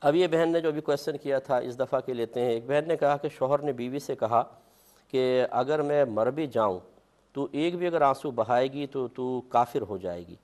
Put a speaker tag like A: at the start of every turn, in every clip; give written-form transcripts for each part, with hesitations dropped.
A: اب یہ بہن نے جو بھی کویسچن کیا تھا اس دفعہ کے لیتے ہیں۔ ایک بہن نے کہا کہ شوہر نے بیوی سے کہا کہ اگر میں مر بھی جاؤں تو ایک بھی اگر آنسو بہائے گی تو کافر ہو جائے گی،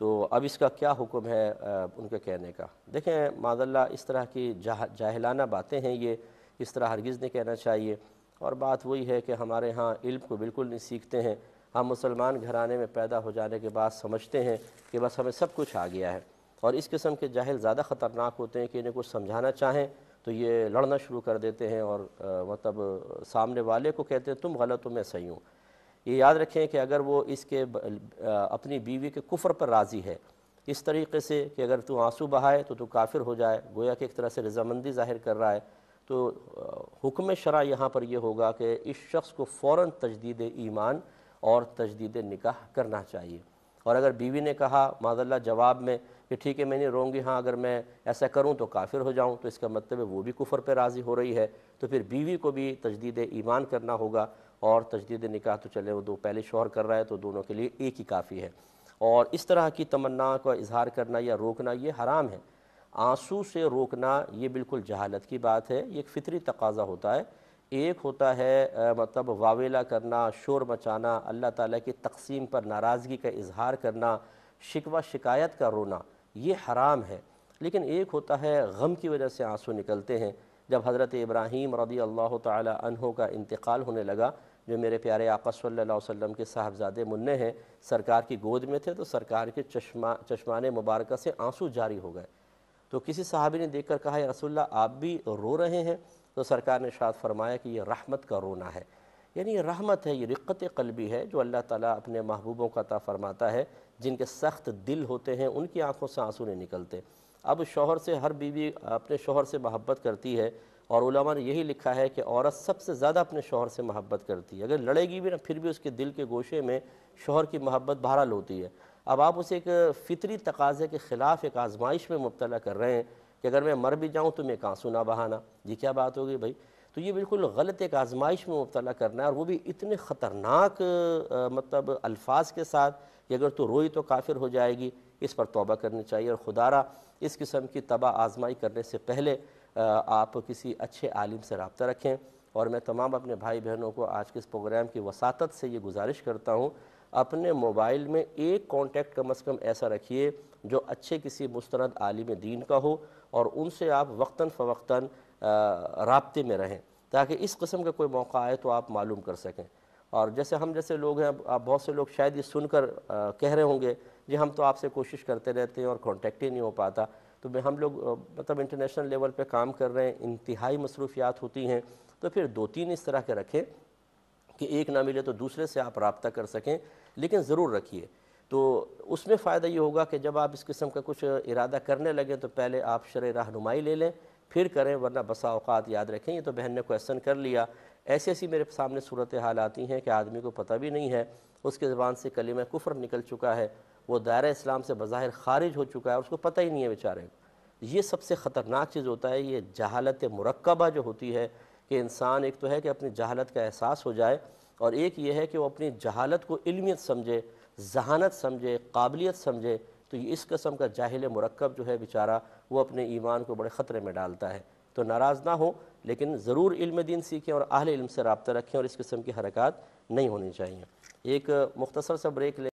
A: تو اب اس کا کیا حکم ہے ان کے کہنے کا؟ دیکھیں معاذ اللہ اس طرح کی جاہلانہ باتیں ہیں، یہ اس طرح ہرگز نہیں کہنا چاہیے۔ اور بات وہی ہے کہ ہمارے ہاں علم کو بالکل نہیں سیکھتے ہیں۔ ہم مسلمان گھرانے میں پیدا ہو جانے کے بعد سمجھتے ہیں کہ بس ہمیں سب کچھ آ گیا ہے، اور اس قسم کے جاہل زیادہ خطرناک ہوتے ہیں کہ انہیں کچھ سمجھانا چاہیں تو یہ لڑنا شروع کر دیتے ہیں، اور مطلب سامنے والے کو کہتے ہیں تم غلط ہو میں صحیح ہوں۔ یہ یاد رکھیں کہ اگر وہ اس کے اپنی بیوی کے کفر پر راضی ہے اس طریقے سے کہ اگر تو آنسو بہائے تو کافر ہو جائے، گویا کہ ایک طرح سے رضامندی ظاہر کر رہا ہے، تو حکم شرع یہاں پر یہ ہوگا کہ اس شخص کو فوراً تجدید ایمان اور تجدید نکاح کرنا چاہیے۔ اور اگر بیوی نے کہا معاذ اللہ جواب میں کہ ٹھیک ہے میں نہیں رہوں گی، ہاں اگر میں ایسا کروں تو کافر ہو جاؤں، تو اس کا مطلب ہے وہ بھی کفر پہ راضی ہو رہی ہے، تو پھر بیوی کو بھی تجدید ایمان کرنا ہوگا، اور تجدید نکاح تو چلے وہ دو پہلے شوہر کر رہا ہے تو دونوں کے لیے ایک ہی کافی ہے۔ اور اس طرح کی تمنا کا اظہار کرنا یا روکنا یہ حرام ہے۔ آنسو سے روکنا یہ بالکل جہالت کی بات ہے، یہ ایک فطری تقاضا ہوتا ہے۔ ایک ہوتا ہے مطلب واویلا کرنا، شور مچانا، اللہ تعالیٰ کی تقسیم پر ناراضگی کا اظہار کرنا، شکوہ شکایت کا رونا، یہ حرام ہے۔ لیکن ایک ہوتا ہے غم کی وجہ سے آنسو نکلتے ہیں۔ جب حضرت ابراہیم رضی اللہ تعالی عنہ کا انتقال ہونے لگا، جو میرے پیارے آقا صلی اللہ علیہ وسلم کے صاحبزادے منع ہیں، سرکار کی گود میں تھے، تو سرکار کے چشمان مبارکہ سے آنسو جاری ہو گئے۔ تو کسی صحابی نے دیکھ کر کہا یا رسول اللہ آپ بھی رو رہے ہیں؟ تو سرکار نے ارشاد فرمایا کہ یہ رحمت کا رونا ہے، یعنی یہ رحمت ہے، یہ رقت قلبی ہے جو اللہ تعالیٰ اپنے محبوبوں کا عطا فرماتا ہے۔ جن کے سخت دل ہوتے ہیں ان کی آنکھوں سے آنسو نہیں نکلتے۔ اب شوہر سے ہر بیوی اپنے شوہر سے محبت کرتی ہے، اور علماء نے یہی لکھا ہے کہ عورت سب سے زیادہ اپنے شوہر سے محبت کرتی ہے، اگر لڑے گی بھی نا پھر بھی اس کے دل کے گوشے میں شوہر کی محبت بہرحال ہوتی ہے۔ اب آپ اسے ایک فطری تقاضے کے خلاف ایک آزمائش میں مبتلا کر رہے ہیں کہ اگر میں مر بھی جاؤں تو میں ایک آنسو نہ بہانا، یہ کیا بات ہوگی بھائی؟ تو یہ بالکل غلط ایک آزمائش میں مبتلا کرنا ہے، اور وہ بھی اتنے خطرناک مطلب الفاظ کے ساتھ کہ اگر تو روئی تو کافر ہو جائے گی۔ اس پر توبہ کرنی چاہیے، اور خدا را اس قسم کی تباہ آزمائی کرنے سے پہلے آپ کسی اچھے عالم سے رابطہ رکھیں۔ اور میں تمام اپنے بھائی بہنوں کو آج کے اس پروگرام کی وساطت سے یہ گزارش کرتا ہوں، اپنے موبائل میں ایک کانٹیکٹ کم از کم ایسا رکھیے جو اچھے کسی مستند عالم دین کا ہو، اور ان سے آپ وقتاً فوقتاً رابطے میں رہیں، تاکہ اس قسم کا کوئی موقع آئے تو آپ معلوم کر سکیں۔ اور جیسے ہم جیسے لوگ ہیں، آپ بہت سے لوگ شاید یہ سن کر کہہ رہے ہوں گے جی ہم تو آپ سے کوشش کرتے رہتے ہیں اور کانٹیکٹ ہی نہیں ہو پاتا، تو ہم لوگ مطلب انٹرنیشنل لیول پہ کام کر رہے ہیں، انتہائی مصروفیات ہوتی ہیں، تو پھر دو تین اس طرح کے رکھیں کہ ایک نہ ملے تو دوسرے سے آپ رابطہ کر سکیں، لیکن ضرور رکھیے۔ تو اس میں فائدہ یہ ہوگا کہ جب آپ اس قسم کا کچھ ارادہ کرنے لگیں تو پہلے آپ شرعی رہنمائی لے لیں پھر کریں، ورنہ بسا اوقات یاد رکھیں یہ تو بہن نے کویسچن کر لیا، ایسی میرے سامنے صورتحال آتی ہیں کہ آدمی کو پتہ بھی نہیں ہے، اس کے زبان سے کلمہ کفر نکل چکا ہے، وہ دائرہ اسلام سے بظاہر خارج ہو چکا ہے، اس کو پتہ ہی نہیں ہے بیچارے کو۔ یہ سب سے خطرناک چیز ہوتا ہے، یہ جہالت مرکبہ جو ہوتی ہے، کہ انسان ایک تو ہے کہ اپنی جہالت کا احساس ہو جائے، اور ایک یہ ہے کہ وہ اپنی جہالت کو علمیت سمجھے، ذہانت سمجھے، قابلیت سمجھے، تو یہ اس قسم کا جاہل مرکب جو ہے بیچارہ وہ اپنے ایمان کو بڑے خطرے میں ڈالتا ہے۔ تو ناراض نہ ہو، لیکن ضرور علم دین سیکھیں اور اہل علم سے رابطہ رکھیں، اور اس قسم کی حرکات نہیں ہونی چاہیے۔ ایک مختصر سا بریک لیں۔